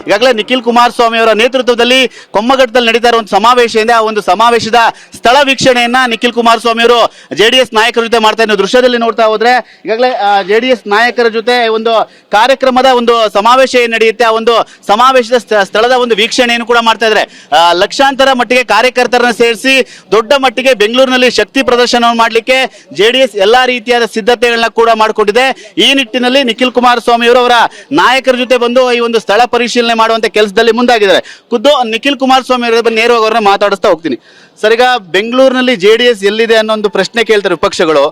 ಈಗಾಗಲೇ ನಿಖಿಲ್ ಕುಮಾರಸ್ವಾಮಿ ಅವರ ನೇತೃತ್ವದಲ್ಲಿ ಕೊಮ್ಮಘಟ್ಟದಲ್ಲಿ ನಡೀತಾ ಇರುವ ಒಂದು ಸಮಾವೇಶ ಇದೆ. ಆ ಒಂದು ಸಮಾವೇಶದ ಸ್ಥಳ ವೀಕ್ಷಣೆಯನ್ನ ನಿಖಿಲ್ ಕುಮಾರಸ್ವಾಮಿ ಅವರು ಜೆಡಿಎಸ್ ನಾಯಕರ ಜೊತೆ ಮಾಡ್ತಾ ಇದ್ದಾರೆ. ದೃಶ್ಯದಲ್ಲಿ ನೋಡ್ತಾ ಹೋದ್ರೆ ಈಗಾಗಲೇ ಜೆಡಿಎಸ್ ನಾಯಕರ ಜೊತೆ ಒಂದು ಕಾರ್ಯಕ್ರಮದ ಒಂದು ಸಮಾವೇಶ ಏನ್ ನಡೆಯುತ್ತೆ, ಆ ಒಂದು ಸಮಾವೇಶದ ಸ್ಥಳದ ಒಂದು ವೀಕ್ಷಣೆಯನ್ನು ಕೂಡ ಮಾಡ್ತಾ ಇದ್ದಾರೆ. ಲಕ್ಷಾಂತರ ಮಟ್ಟಿಗೆ ಕಾರ್ಯಕರ್ತರನ್ನು ಸೇರಿಸಿ ದೊಡ್ಡ ಮಟ್ಟಿಗೆ ಬೆಂಗಳೂರಿನಲ್ಲಿ ಶಕ್ತಿ ಪ್ರದರ್ಶನವನ್ನು ಮಾಡಲಿಕ್ಕೆ ಜೆಡಿಎಸ್ ಎಲ್ಲಾ ರೀತಿಯಾದ ಸಿದ್ಧತೆಗಳನ್ನ ಕೂಡ ಮಾಡಿಕೊಂಡಿದೆ. ಈ ನಿಟ್ಟಿನಲ್ಲಿ ನಿಖಿಲ್ ಕುಮಾರಸ್ವಾಮಿ ಅವರ ನಾಯಕರ ಜೊತೆ ಬಂದು ಈ ಒಂದು ಸ್ಥಳ ಪರಿಶೀಲನೆ ಮಾಡುವಂತ ಕೆಲಸದಲ್ಲಿ ಮುಂದಾಗಿದ್ದಾರೆ. ಖುದ್ದು ನಿಖಿಲ್ ಕುಮಾರಸ್ವಾಮಿ ಅವರ ನೇರವಾಗಿ ಅವರನ್ನ ಮಾತಾಡಿಸ್ತಾ ಹೋಗ್ತೀನಿ. ಸರ್, ಈಗ ಬೆಂಗಳೂರಿನಲ್ಲಿ ಜೆಡಿಎಸ್ ಎಲ್ಲಿದೆ ಅನ್ನೋ ಒಂದು ಪ್ರಶ್ನೆ ಕೇಳ್ತಾರೆ ವಿಪಕ್ಷಗಳು.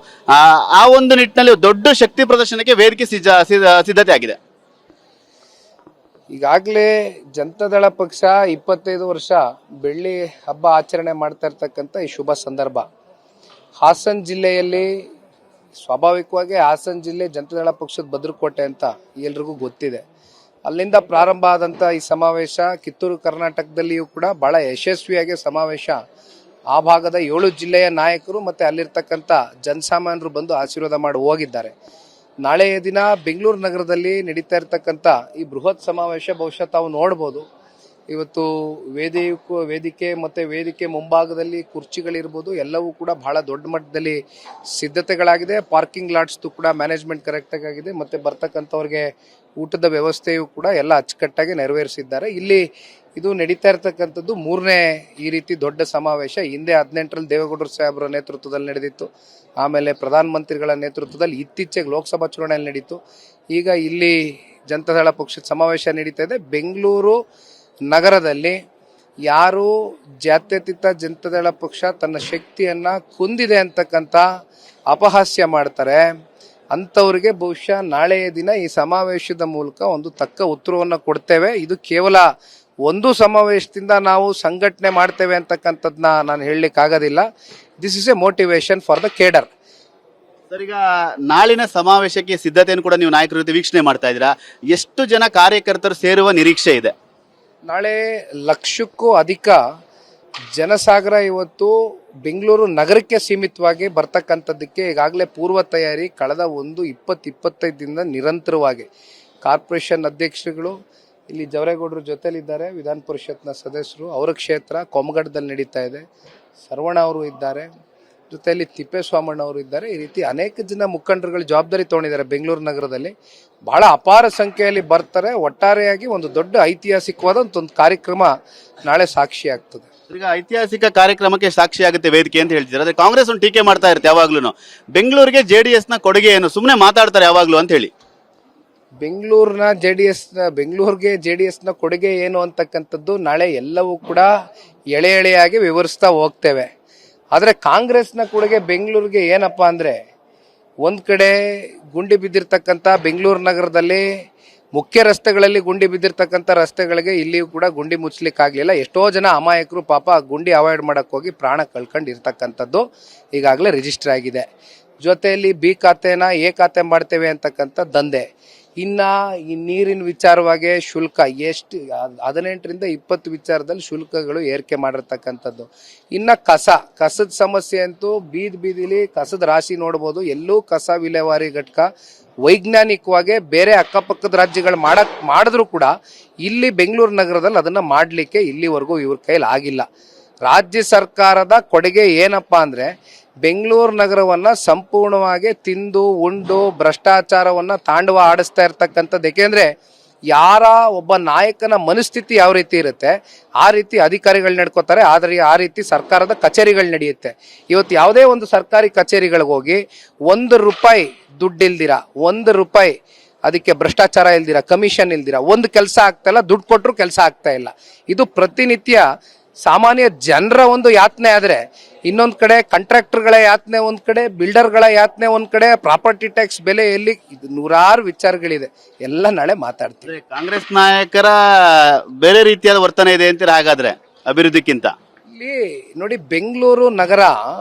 ಆ ಒಂದು ನಿಟ್ಟಿನಲ್ಲಿ ದೊಡ್ಡ ಶಕ್ತಿ ಪ್ರದರ್ಶನಕ್ಕೆ ವೇದಿಕೆ ಸಿದ್ಧತೆ ಆಗಿದೆ. ಈಗಾಗಲೇ ಜನತಾದಳ ಪಕ್ಷ 25 ವರ್ಷ ಬೆಳ್ಳಿ ಹಬ್ಬ ಆಚರಣೆ ಮಾಡ್ತಾ ಇರ್ತಕ್ಕಂಥ ಈ ಶುಭ ಸಂದರ್ಭ. ಹಾಸನ ಜಿಲ್ಲೆಯಲ್ಲಿ ಸ್ವಾಭಾವಿಕವಾಗಿ ಹಾಸನ ಜಿಲ್ಲೆ ಜನತಾದಳ ಪಕ್ಷದ ಭದ್ರಕೋಟೆ ಅಂತ ಎಲ್ರಿಗೂ ಗೊತ್ತಿದೆ. ಅಲ್ಲಿಂದ ಪ್ರಾರಂಭ ಆದಂಥ ಈ ಸಮಾವೇಶ ಕಿತ್ತೂರು ಕರ್ನಾಟಕದಲ್ಲಿಯೂ ಕೂಡ ಬಹಳ ಯಶಸ್ವಿಯಾಗಿ ಸಮಾವೇಶ ಆ ಭಾಗದ 7 ಜಿಲ್ಲೆಯ ನಾಯಕರು ಮತ್ತೆ ಅಲ್ಲಿರ್ತಕ್ಕಂಥ ಜನಸಾಮಾನ್ಯರು ಬಂದು ಆಶೀರ್ವಾದ ಮಾಡಿ ಹೋಗಿದ್ದಾರೆ. ನಾಳೆಯ ದಿನ ಬೆಂಗಳೂರು ನಗರದಲ್ಲಿ ನಡೀತಾ ಇರ್ತಕ್ಕಂಥ ಈ ಬೃಹತ್ ಸಮಾವೇಶ ಬಹುಶಃ ತಾವು ನೋಡ್ಬೋದು. ಇವತ್ತು ವೇದಿಕೆ ಮತ್ತೆ ವೇದಿಕೆ ಮುಂಭಾಗದಲ್ಲಿ ಕುರ್ಚಿಗಳಿರ್ಬೋದು, ಎಲ್ಲವೂ ಕೂಡ ಬಹಳ ದೊಡ್ಡ ಮಟ್ಟದಲ್ಲಿ ಸಿದ್ಧತೆಗಳಾಗಿದೆ. ಪಾರ್ಕಿಂಗ್ ಲಾಟ್ಸ್ ಕೂಡ ಮ್ಯಾನೇಜ್ಮೆಂಟ್ ಕರೆಕ್ಟಾಗಿ ಆಗಿದೆ. ಮತ್ತೆ ಬರ್ತಕ್ಕಂಥವ್ರಿಗೆ ಊಟದ ವ್ಯವಸ್ಥೆಯು ಕೂಡ ಎಲ್ಲ ಅಚ್ಚುಕಟ್ಟಾಗಿ ನೆರವೇರಿಸಿದ್ದಾರೆ. ಇಲ್ಲಿ ಇದು ನಡೀತಾ ಇರ್ತಕ್ಕಂಥದ್ದು 3ನೇ ಈ ರೀತಿ ದೊಡ್ಡ ಸಮಾವೇಶ. ಹಿಂದೆ 18ರಲ್ಲಿ ದೇವೇಗೌಡರು ಸಾಹೇಬರ ನೇತೃತ್ವದಲ್ಲಿ ನಡೆದಿತ್ತು. ಆಮೇಲೆ ಪ್ರಧಾನಮಂತ್ರಿಗಳ ನೇತೃತ್ವದಲ್ಲಿ ಇತ್ತೀಚೆಗೆ ಲೋಕಸಭಾ ಚುನಾವಣೆಯಲ್ಲಿ ನಡೀತು. ಈಗ ಇಲ್ಲಿ ಜನತಾದಳ ಪಕ್ಷದ ಸಮಾವೇಶ ನಡೀತಾ ಇದೆ. ಬೆಂಗಳೂರು ನಗರದಲ್ಲಿ ಯಾರು ಜಾತ್ಯತೀತ ಜನತಾದಳ ಪಕ್ಷ ತನ್ನ ಶಕ್ತಿಯನ್ನ ಕುಂದಿದೆ ಅಂತಕ್ಕಂಥ ಅಪಹಾಸ್ಯ ಮಾಡ್ತಾರೆ ಅಂಥವ್ರಿಗೆ ಬಹುಶಃ ನಾಳೆಯ ದಿನ ಈ ಸಮಾವೇಶದ ಮೂಲಕ ಒಂದು ತಕ್ಕ ಉತ್ತರವನ್ನು ಕೊಡ್ತೇವೆ. ಇದು ಕೇವಲ ಒಂದು ಸಮಾವೇಶದಿಂದ ನಾವು ಸಂಘಟನೆ ಮಾಡ್ತೇವೆ ಅಂತಕ್ಕಂಥದ್ದನ್ನ ನಾನು ಹೇಳಲಿಕ್ಕೆ ಆಗೋದಿಲ್ಲ. This is A motivation for the cadre. Sir, ಈಗ ನಾಳಿನ ಸಮಾವೇಶಕ್ಕೆ ಸಿದ್ಧತೆಯನ್ನು ಕೂಡ ನೀವು ನಾಯಕರ ಜೊತೆ ವೀಕ್ಷಣೆ ಮಾಡ್ತಾ ಇದ್ದೀರಾ. ಎಷ್ಟು ಜನ ಕಾರ್ಯಕರ್ತರು ಸೇರುವ ನಿರೀಕ್ಷೆ ಇದೆ? ನಾಳೆ 1,00,000ಕ್ಕೂ ಅಧಿಕ ಜನಸಾಗರ ಇವತ್ತು ಬೆಂಗಳೂರು ನಗರಕ್ಕೆ ಸೀಮಿತವಾಗಿ ಬರ್ತಕ್ಕಂಥದ್ದಕ್ಕೆ ಈಗಾಗಲೇ ಪೂರ್ವ ತಯಾರಿ ಕಳೆದ 20-25 ದಿನದಿಂದ ನಿರಂತರವಾಗಿ ಕಾರ್ಪೊರೇಷನ್ ಅಧ್ಯಕ್ಷರುಗಳು ಇಲ್ಲಿ ಜವರೇಗೌಡರ ಜೊತೆಲಿದ್ದಾರೆ, ವಿಧಾನ ಪರಿಷತ್ನ ಸದಸ್ಯರು, ಅವರ ಕ್ಷೇತ್ರ ಕೊಮ್ಮಘಟ್ಟದಲ್ಲಿ ನಡೀತಾ ಇದೆ, ಸರ್ವಣ ಅವರು ಇದ್ದಾರೆ, ಜೊತೆಯಲ್ಲಿ ತಿಪ್ಪೇಸ್ವಾಮಣ್ಣ ಅವರು ಇದ್ದಾರೆ. ಈ ರೀತಿ ಅನೇಕ ಜನ ಮುಖಂಡರುಗಳು ಜವಾಬ್ದಾರಿ ತಗೊಂಡಿದ್ದಾರೆ. ಬೆಂಗಳೂರು ನಗರದಲ್ಲಿ ಬಹಳ ಅಪಾರ ಸಂಖ್ಯೆಯಲ್ಲಿ ಬರ್ತಾರೆ. ಒಟ್ಟಾರೆಯಾಗಿ ಒಂದು ದೊಡ್ಡ ಐತಿಹಾಸಿಕವಾದ ಒಂದು ಕಾರ್ಯಕ್ರಮ ನಾಳೆ ಸಾಕ್ಷಿ ಆಗ್ತದೆ. ಈಗ ಐತಿಹಾಸಿಕ ಕಾರ್ಯಕ್ರಮಕ್ಕೆ ಸಾಕ್ಷಿ ಆಗುತ್ತೆ ವೇದಿಕೆ ಅಂತ ಹೇಳ್ತಿದ್ದಾರೆ. ಅದೇ ಕಾಂಗ್ರೆಸ್ ಒಂದು ಟೀಕೆ ಮಾಡ್ತಾ ಇರುತ್ತೆ ಯಾವಾಗ್ಲೂ, ಬೆಂಗಳೂರಿಗೆ ಜೆಡಿಎಸ್ ನ ಕೊಡುಗೆ ಏನು, ಸುಮ್ಮನೆ ಮಾತಾಡ್ತಾರೆ ಯಾವಾಗ್ಲೂ ಅಂತ ಹೇಳಿ. ಬೆಂಗಳೂರಿಗೆ ಜೆಡಿಎಸ್ ನ ಕೊಡುಗೆ ಏನು ಅಂತಕ್ಕಂಥದ್ದು ನಾಳೆ ಎಲ್ಲವೂ ಕೂಡ ಎಳೆ ಎಳೆಯಾಗಿ ವಿವರಿಸ್ತಾ ಹೋಗ್ತೇವೆ. ಆದರೆ ಕಾಂಗ್ರೆಸ್ನ ಕೊಡುಗೆ ಬೆಂಗಳೂರಿಗೆ ಏನಪ್ಪಾ ಅಂದ್ರೆ, ಒಂದ್ ಕಡೆ ಗುಂಡಿ ಬಿದ್ದಿರ್ತಕ್ಕಂಥ ಬೆಂಗಳೂರು ನಗರದಲ್ಲಿ ಮುಖ್ಯ ರಸ್ತೆಗಳಲ್ಲಿ ಗುಂಡಿ ಬಿದ್ದಿರ್ತಕ್ಕಂಥ ರಸ್ತೆಗಳಿಗೆ ಇಲ್ಲಿಯೂ ಕೂಡ ಗುಂಡಿ ಮುಚ್ಚಲಿಕ್ಕಾಗಲಿಲ್ಲ. ಎಷ್ಟೋ ಜನ ಅಮಾಯಕರು ಪಾಪ ಗುಂಡಿ ಅವಾಯ್ಡ್ ಮಾಡಕ್ ಹೋಗಿ ಪ್ರಾಣ ಕಳ್ಕೊಂಡಿರ್ತಕ್ಕಂಥದ್ದು ಈಗಾಗಲೇ ರಿಜಿಸ್ಟರ್ ಆಗಿದೆ. ಜೊತೆಯಲ್ಲಿ ಬಿ ಖಾತೆನ ಎ ಖಾತೆ ಮಾಡ್ತೇವೆ ಅಂತಕ್ಕಂಥ ದಂಧೆ. ಇನ್ನ ಈ ನೀರಿನ ವಿಚಾರವಾಗಿ ಶುಲ್ಕ ಎಷ್ಟು 18ರಿಂದ 20 ವಿಚಾರದಲ್ಲಿ ಶುಲ್ಕಗಳು ಏರಿಕೆ ಮಾಡಿರ್ತಕ್ಕಂಥದ್ದು. ಇನ್ನ ಕಸದ ಸಮಸ್ಯೆ ಅಂತೂ ಬೀದಿಲಿ ಕಸದ ರಾಶಿ ನೋಡ್ಬೋದು. ಎಲ್ಲೂ ಕಸ ವಿಲೇವಾರಿ ಘಟಕ ವೈಜ್ಞಾನಿಕವಾಗಿ ಬೇರೆ ಅಕ್ಕಪಕ್ಕದ ರಾಜ್ಯಗಳು ಮಾಡಿದ್ರು ಕೂಡ ಇಲ್ಲಿ ಬೆಂಗಳೂರು ನಗರದಲ್ಲಿ ಅದನ್ನ ಮಾಡ್ಲಿಕ್ಕೆ ಇಲ್ಲಿವರೆಗೂ ಇವ್ರ ಕೈಲಿ ಆಗಿಲ್ಲ. ರಾಜ್ಯ ಸರ್ಕಾರದ ಕೊಡುಗೆ ಏನಪ್ಪಾ ಅಂದ್ರೆ, ಬೆಂಗಳೂರು ನಗರವನ್ನ ಸಂಪೂರ್ಣವಾಗಿ ತಿಂದು ಉಂಡು ಭ್ರಷ್ಟಾಚಾರವನ್ನ ತಾಂಡವ ಆಡಿಸ್ತಾ ಇರ್ತಕ್ಕಂಥದ್ದು. ಏಕೆಂದ್ರೆ ಯಾರ ಒಬ್ಬ ನಾಯಕನ ಮನಸ್ಥಿತಿ ಯಾವ ರೀತಿ ಇರುತ್ತೆ ಆ ರೀತಿ ಅಧಿಕಾರಿಗಳು ನಡ್ಕೋತಾರೆ, ಆದ್ರೆ ಆ ರೀತಿ ಸರ್ಕಾರದ ಕಚೇರಿಗಳು ನಡೆಯುತ್ತೆ. ಇವತ್ತು ಯಾವುದೇ ಒಂದು ಸರ್ಕಾರಿ ಕಚೇರಿಗಳಿಗೆ ಹೋಗಿ ₹1 ದುಡ್ಡಿಲ್ದಿರ, ₹1 ಅದಕ್ಕೆ ಭ್ರಷ್ಟಾಚಾರ ಇಲ್ದಿರ, ಕಮಿಷನ್ ಇಲ್ದಿರ ಒಂದು ಕೆಲಸ ಆಗ್ತಾ ಇಲ್ಲ, ದುಡ್ಡು ಕೊಟ್ಟರು ಕೆಲಸ ಆಗ್ತಾ ಇಲ್ಲ. ಇದು ಪ್ರತಿನಿತ್ಯ ಸಾಮಾನ್ಯ ಜನರ ಒಂದು ಯಾತನೆ. ಆದ್ರೆ ಇನ್ನೊಂದ್ ಕಡೆ ಕಾಂಟ್ರಾಕ್ಟರ್ಗಳ ಯಾತನೆ ಒಂದ್ ಕಡೆ, ಬಿಲ್ಡರ್ಗಳ ಯಾತನೆ ಒಂದ್ ಕಡೆ, ಪ್ರಾಪರ್ಟಿ ಟ್ಯಾಕ್ಸ್ ಬೆಲೆ ಎಲ್ಲಿ, ಇದು ನೂರಾರು ವಿಚಾರಗಳಿದೆ. ಎಲ್ಲ ನಾಳೆ ಮಾತಾಡ್ತೀವಿ. ಕಾಂಗ್ರೆಸ್ ನಾಯಕರ ಬೇರೆ ರೀತಿಯಾದ ವರ್ತನೆ ಇದೆ ಅಂತೀರ ಹಾಗಾದ್ರೆ ಅಭಿವೃದ್ಧಿಕ್ಕಿಂತ? ಇಲ್ಲಿ ನೋಡಿ, ಬೆಂಗಳೂರು ನಗರ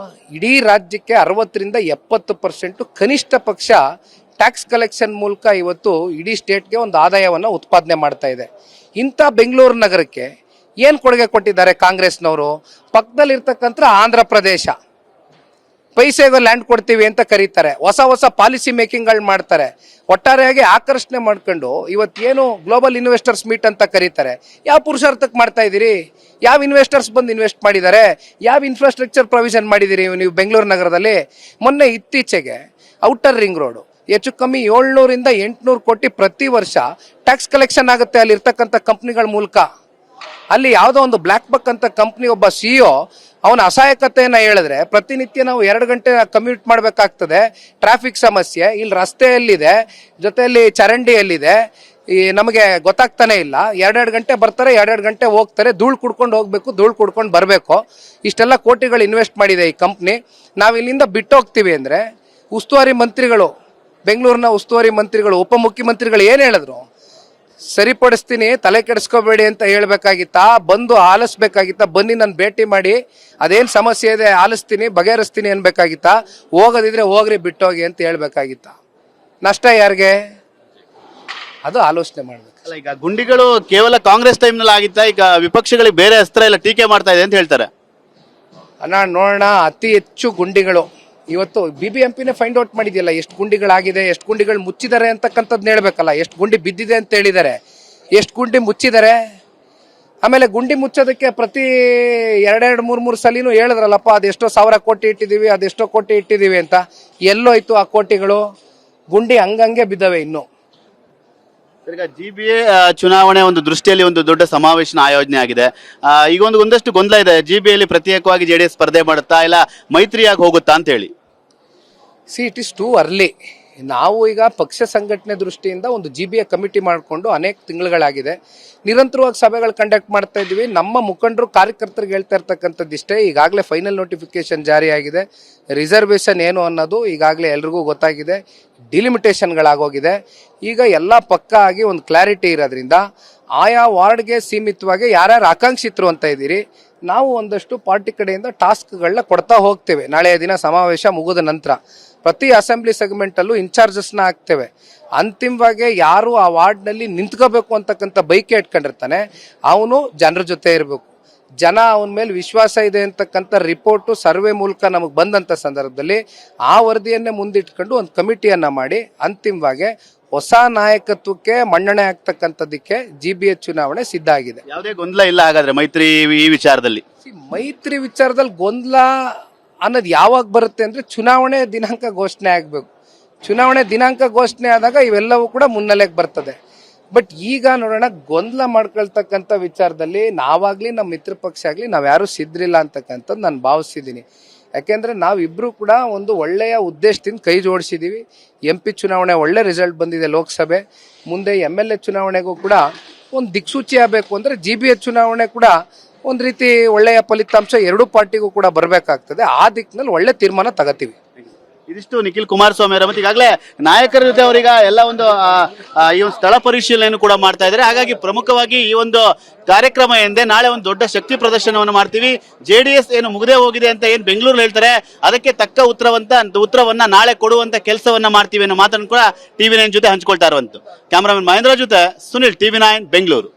ಇಡೀ ರಾಜ್ಯಕ್ಕೆ 60ರಿಂದ 70% ಕನಿಷ್ಠ ಪಕ್ಷ ಟ್ಯಾಕ್ಸ್ ಕಲೆಕ್ಷನ್ ಮೂಲಕ ಇವತ್ತು ಇಡೀ ಸ್ಟೇಟ್ಗೆ ಒಂದು ಆದಾಯವನ್ನ ಉತ್ಪಾದನೆ ಮಾಡ್ತಾ ಇದೆ. ಇಂಥ ಬೆಂಗಳೂರು ನಗರಕ್ಕೆ ಏನ್ ಕೊಡುಗೆ ಕೊಟ್ಟಿದ್ದಾರೆ ಕಾಂಗ್ರೆಸ್ನವರು? ಪಕ್ಕದಲ್ಲಿ ಇರ್ತಕ್ಕಂಥ ಆಂಧ್ರ ಪ್ರದೇಶ, ಪೈಸೆಗೆ ಲ್ಯಾಂಡ್ ಕೊಡ್ತೀವಿ ಅಂತ ಕರೀತಾರೆ, ಹೊಸ ಹೊಸ ಪಾಲಿಸಿ ಮೇಕಿಂಗ್ಗಳು ಮಾಡ್ತಾರೆ. ಒಟ್ಟಾರೆಯಾಗಿ ಆಕರ್ಷಣೆ ಮಾಡ್ಕೊಂಡು ಇವತ್ತೇನು ಗ್ಲೋಬಲ್ ಇನ್ವೆಸ್ಟರ್ಸ್ ಮೀಟ್ ಅಂತ ಕರೀತಾರೆ, ಯಾವ ಪುರುಷಾರ್ಥಕ್ಕೆ ಮಾಡ್ತಾ ಇದ್ದೀರಿ? ಯಾವ ಇನ್ವೆಸ್ಟರ್ಸ್ ಬಂದು ಇನ್ವೆಸ್ಟ್ ಮಾಡಿದ್ದಾರೆ? ಯಾವ ಇನ್ಫ್ರಾಸ್ಟ್ರಕ್ಚರ್ ಪ್ರೊವಿಷನ್ ಮಾಡಿದ್ದೀರಿ ನೀವು ಬೆಂಗಳೂರು ನಗರದಲ್ಲಿ? ಮೊನ್ನೆ ಇತ್ತೀಚೆಗೆ ಔಟರ್ ರಿಂಗ್ ರೋಡು ಹೆಚ್ಚು ಕಮ್ಮಿ 700 ಇಂದ 800 ಕೋಟಿ ಪ್ರತಿ ವರ್ಷ ಟ್ಯಾಕ್ಸ್ ಕಲೆಕ್ಷನ್ ಆಗುತ್ತೆ ಅಲ್ಲಿ ಇರ್ತಕ್ಕಂಥ ಕಂಪ್ನಿಗಳ ಮೂಲಕ. ಅಲ್ಲಿ ಯಾವುದೋ ಒಂದು ಬ್ಲ್ಯಾಕ್ ಬಕ್ ಅಂತ ಕಂಪ್ನಿ ಒಬ್ಬ CEO ಅವನ ಅಸಹಾಯಕತೆಯನ್ನು ಹೇಳಿದ್ರೆ ಪ್ರತಿನಿತ್ಯ ನಾವು 2 ಗಂಟೆ ಕಮ್ಯೂಟ್ ಮಾಡಬೇಕಾಗ್ತದೆ. ಟ್ರಾಫಿಕ್ ಸಮಸ್ಯೆ, ಇಲ್ಲಿ ರಸ್ತೆಯಲ್ಲಿದೆ, ಜೊತೆಯಲ್ಲಿ ಚರಂಡಿಯಲ್ಲಿದೆ, ಈ ನಮಗೆ ಗೊತ್ತಾಗ್ತಾನೆ ಇಲ್ಲ. 2 ಗಂಟೆ ಬರ್ತಾರೆ, 2 ಗಂಟೆ ಹೋಗ್ತಾರೆ, ಧೂಳು ಕುಡ್ಕೊಂಡು ಹೋಗ್ಬೇಕು, ಧೂಳು ಕುಡ್ಕೊಂಡು ಬರಬೇಕು. ಇಷ್ಟೆಲ್ಲ ಕೋಟಿಗಳು ಇನ್ವೆಸ್ಟ್ ಮಾಡಿದೆ ಈ ಕಂಪ್ನಿ. ನಾವು ಇಲ್ಲಿಂದ ಬಿಟ್ಟು ಹೋಗ್ತೀವಿ ಅಂದರೆ ಉಸ್ತುವಾರಿ ಮಂತ್ರಿಗಳು, ಬೆಂಗಳೂರಿನ ಉಸ್ತುವಾರಿ ಮಂತ್ರಿಗಳು, ಉಪಮುಖ್ಯಮಂತ್ರಿಗಳು ಏನು ಹೇಳಿದ್ರು? ಸರಿಪಡಿಸ್ತೀನಿ, ತಲೆ ಕೆಡಿಸ್ಕೋಬೇಡಿ ಅಂತ ಹೇಳ್ಬೇಕಾಗಿತ್ತಾ? ಬಂದು ಆಲಿಸ್ಬೇಕಾಗಿತ್ತಾ? ಬನ್ನಿ ನನ್ನ ಭೇಟಿ ಮಾಡಿ, ಅದೇನು ಸಮಸ್ಯೆ ಇದೆ ಆಲಿಸ್ತೀನಿ, ಬಗೆಹರಿಸ್ತೀನಿ ಅನ್ಬೇಕಾಗಿತ್ತಾ? ಹೋಗೋದಿದ್ರೆ ಹೋಗ್ರಿ, ಬಿಟ್ಟೋಗಿ ಅಂತ ಹೇಳ್ಬೇಕಾಗಿತ್ತಾ? ನಷ್ಟ ಯಾರಿಗೆ? ಅದು ಆಲೋಚನೆ ಮಾಡ್ಬೇಕು. ಅಲ್ಲ, ಈಗ ಗುಂಡಿಗಳು ಕೇವಲ ಕಾಂಗ್ರೆಸ್ ಟೈಮ್ನಲ್ಲಿ ಆಗಿತ್ತಾ? ಈಗ ವಿಪಕ್ಷಗಳಿಗೆ ಬೇರೆ ಅಸ್ತ್ರ ಎಲ್ಲ ಟೀಕೆ ಮಾಡ್ತಾ ಇದೆ ಅಂತ ಹೇಳ್ತಾರೆ. ಅಣ್ಣ ನೋಡೋಣ, ಅತಿ ಹೆಚ್ಚು ಗುಂಡಿಗಳು ಇವತ್ತು BBMPನೇ ಫೈಂಡ್ ಔಟ್ ಮಾಡಿದೆಯಲ್ಲ, ಎಷ್ಟು ಗುಂಡಿಗಳಾಗಿದೆ, ಎಷ್ಟು ಗುಂಡಿಗಳು ಮುಚ್ಚಿದ್ದಾರೆ ಅಂತಕ್ಕಂಥದ್ದು ಹೇಳ್ಬೇಕಲ್ಲ. ಎಷ್ಟು ಗುಂಡಿ ಬಿದ್ದಿದೆ ಅಂತ ಹೇಳಿದ್ದಾರೆ, ಎಷ್ಟು ಗುಂಡಿ ಮುಚ್ಚಿದ್ದಾರೆ. ಆಮೇಲೆ ಗುಂಡಿ ಮುಚ್ಚೋದಕ್ಕೆ ಪ್ರತಿ 2-3 ಸಲಿನೂ ಹೇಳಿದ್ರಲ್ಲಪ್ಪ, ಅದೆಷ್ಟೋ 1000 ಕೋಟಿ ಇಟ್ಟಿದ್ದೀವಿ, ಅದೆಷ್ಟೋ ಕೋಟಿ ಇಟ್ಟಿದ್ದೀವಿ ಅಂತ. ಎಲ್ಲೋಯ್ತು ಆ ಕೋಟಿಗಳು? ಗುಂಡಿ ಹಂಗಂಗೆ ಬಿದ್ದವೆ ಇನ್ನು. ಈಗ GBA ಚುನಾವಣೆ ಒಂದು ದೃಷ್ಟಿಯಲ್ಲಿ ಒಂದು ದೊಡ್ಡ ಸಮಾವೇಶನ ಆಯೋಜನೆ ಆಗಿದೆ. ಈಗ ಒಂದಷ್ಟು ಗೊಂದಲ ಇದೆ, GBA ಪ್ರತ್ಯೇಕವಾಗಿ JDS ಸ್ಪರ್ಧೆ ಮಾಡುತ್ತಾ ಇಲ್ಲ ಮೈತ್ರಿಯಾಗಿ ಹೋಗುತ್ತಾ ಅಂತ ಹೇಳಿ. It is too early. ನಾವು ಈಗ ಪಕ್ಷ ಸಂಘಟನೆ ದೃಷ್ಟಿಯಿಂದ ಒಂದು GBA ಕಮಿಟಿ ಮಾಡಿಕೊಂಡು ಅನೇಕ ತಿಂಗಳುಗಳಾಗಿದೆ, ನಿರಂತರವಾಗಿ ಸಭೆಗಳು ಕಂಡಕ್ಟ್ ಮಾಡ್ತಾ ಇದ್ದೀವಿ. ನಮ್ಮ ಮುಖಂಡರು ಕಾರ್ಯಕರ್ತರಿಗೆ ಹೇಳ್ತಾ ಇರ್ತಕ್ಕಂಥದ್ದಿಷ್ಟೇ, ಈಗಾಗಲೇ ಫೈನಲ್ ನೋಟಿಫಿಕೇಶನ್ ಜಾರಿಯಾಗಿದೆ. ರಿಸರ್ವೇಷನ್ ಏನು ಅನ್ನೋದು ಈಗಾಗಲೇ ಎಲ್ರಿಗೂ ಗೊತ್ತಾಗಿದೆ, ಡಿಲಿಮಿಟೇಷನ್ಗಳಾಗೋಗಿದೆ. ಈಗ ಎಲ್ಲ ಪಕ್ಕಾ ಆಗಿ ಒಂದು ಕ್ಲಾರಿಟಿ ಇರೋದ್ರಿಂದ ಆಯಾ ವಾರ್ಡ್ಗೆ ಸೀಮಿತವಾಗಿ ಯಾರ್ಯಾರು ಆಕಾಂಕ್ಷಿತರು ಅಂತ ಇದ್ದೀರಿ, ನಾವು ಒಂದಷ್ಟು ಪಾರ್ಟಿ ಕಡೆಯಿಂದ ಟಾಸ್ಕ್ಗಳನ್ನ ಕೊಡ್ತಾ ಹೋಗ್ತೇವೆ. ನಾಳೆಯ ದಿನ ಸಮಾವೇಶ ಮುಗಿದ ನಂತರ ಪ್ರತಿ ಅಸೆಂಬ್ಲಿ ಸೆಗ್ಮೆಂಟಲ್ಲೂ ಇನ್ಚಾರ್ಜಸ್ನ ಹಾಕ್ತೇವೆ. ಅಂತಿಮವಾಗಿ ಯಾರು ಆ ವಾರ್ಡ್ನಲ್ಲಿ ನಿಂತ್ಕೋಬೇಕು ಅಂತಕ್ಕಂಥ ಬೈಕೆ ಇಟ್ಕೊಂಡಿರ್ತಾನೆ, ಅವನು ಜನರ ಜೊತೆ ಇರಬೇಕು. ಜನ ಅವನ ಮೇಲೆ ವಿಶ್ವಾಸ ಇದೆ ಅಂತಕ್ಕಂಥ ರಿಪೋರ್ಟು ಸರ್ವೆ ಮೂಲಕ ನಮಗೆ ಬಂದಂಥ ಸಂದರ್ಭದಲ್ಲಿ ಆ ವರದಿಯನ್ನೇ ಮುಂದಿಟ್ಕೊಂಡು ಒಂದು ಕಮಿಟಿಯನ್ನ ಮಾಡಿ ಅಂತಿಮವಾಗಿ ಹೊಸ ನಾಯಕತ್ವಕ್ಕೆ ಮನ್ನಣೆ ಆಗ್ತಕ್ಕಂಥದ್ದಕ್ಕೆ GBA ಚುನಾವಣೆ ಸಿದ್ಧ ಆಗಿದೆ. ಯಾವುದೇ ಗೊಂದಲ ಇಲ್ಲ ಹಾಗಾದ್ರೆ ಮೈತ್ರಿ ಈ ವಿಚಾರದಲ್ಲಿ? ಮೈತ್ರಿ ವಿಚಾರದಲ್ಲಿ ಗೊಂದಲ ಅನ್ನೋದು ಯಾವಾಗ ಬರುತ್ತೆ ಅಂದ್ರೆ ಚುನಾವಣೆ ದಿನಾಂಕ ಘೋಷಣೆ ಆಗ್ಬೇಕು. ಚುನಾವಣೆ ದಿನಾಂಕ ಘೋಷಣೆ ಆದಾಗ ಇವೆಲ್ಲವೂ ಕೂಡ ಮುನ್ನೆಲೆಗೆ ಬರ್ತದೆ. ಬಟ್ ಈಗ ನೋಡೋಣ, ಗೊಂದಲ ಮಾಡ್ಕೊಳ್ತಕ್ಕಂಥ ವಿಚಾರದಲ್ಲಿ ನಾವಾಗ್ಲಿ ನಮ್ಮ ಮಿತ್ರ ಪಕ್ಷ ಆಗ್ಲಿ ನಾವ್ಯಾರು ಸಿದ್ರಿಲ್ಲ ಅಂತಕ್ಕಂಥದ್ದು ನಾನು ಭಾವಿಸಿದ್ದೀನಿ. ಯಾಕೆಂದ್ರೆ ನಾವಿಬ್ರು ಕೂಡ ಒಂದು ಒಳ್ಳೆಯ ಉದ್ದೇಶದಿಂದ ಕೈ ಜೋಡಿಸಿದೀವಿ. MP ಚುನಾವಣೆ ಒಳ್ಳೆ ರಿಸಲ್ಟ್ ಬಂದಿದೆ ಲೋಕಸಭೆ, ಮುಂದೆ MLA ಚುನಾವಣೆಗೂ ಕೂಡ ಒಂದು ದಿಕ್ಸೂಚಿ ಆಗಬೇಕು ಅಂದ್ರೆ GBA ಚುನಾವಣೆ ಕೂಡ ಒಂದು ರೀತಿ ಒಳ್ಳೆಯ ಫಲಿತಾಂಶ ಎರಡೂ ಪಾರ್ಟಿಗೂ ಕೂಡ ಬರಬೇಕಾಗ್ತದೆ. ಆ ದಿಕ್ಕಿನಲ್ಲಿ ಒಳ್ಳೆ ತೀರ್ಮಾನ ತಗೋತೀವಿ. ಇದಿಷ್ಟು ನಿಖಿಲ್ ಕುಮಾರಸ್ವಾಮಿ ಅವರ. ಮತ್ತೆ ಈಗಾಗಲೇ ನಾಯಕರ ಜೊತೆ ಅವರೀಗ ಎಲ್ಲ ಒಂದು ಈ ಒಂದು ಸ್ಥಳ ಪರಿಶೀಲನೆ ಕೂಡ ಮಾಡ್ತಾ ಇದ್ದಾರೆ. ಹಾಗಾಗಿ ಪ್ರಮುಖವಾಗಿ ಈ ಒಂದು ಕಾರ್ಯಕ್ರಮ ಎಂದೇ ನಾಳೆ ಒಂದು ದೊಡ್ಡ ಶಕ್ತಿ ಪ್ರದರ್ಶನವನ್ನು ಮಾಡ್ತೀವಿ. JDS ಏನು ಮುಗದೆ ಹೋಗಿದೆ ಅಂತ ಏನು ಬೆಂಗಳೂರಲ್ಲಿ ಹೇಳ್ತಾರೆ, ಅದಕ್ಕೆ ತಕ್ಕ ಉತ್ತರವನ್ನ ನಾಳೆ ಕೊಡುವಂತ ಕೆಲಸವನ್ನ ಮಾಡ್ತೀವಿ ಅನ್ನೋ ಮಾತನ್ನು ಕೂಡ TV9 ಜೊತೆ ಹಂಚ್ಕೊಳ್ತಾ ಇರುವಂತ ಕ್ಯಾಮರಾಮನ್ ಮಹೇಂದ್ರ ಜೊತೆ ಸುನಿಲ್, TV9 ಬೆಂಗಳೂರು.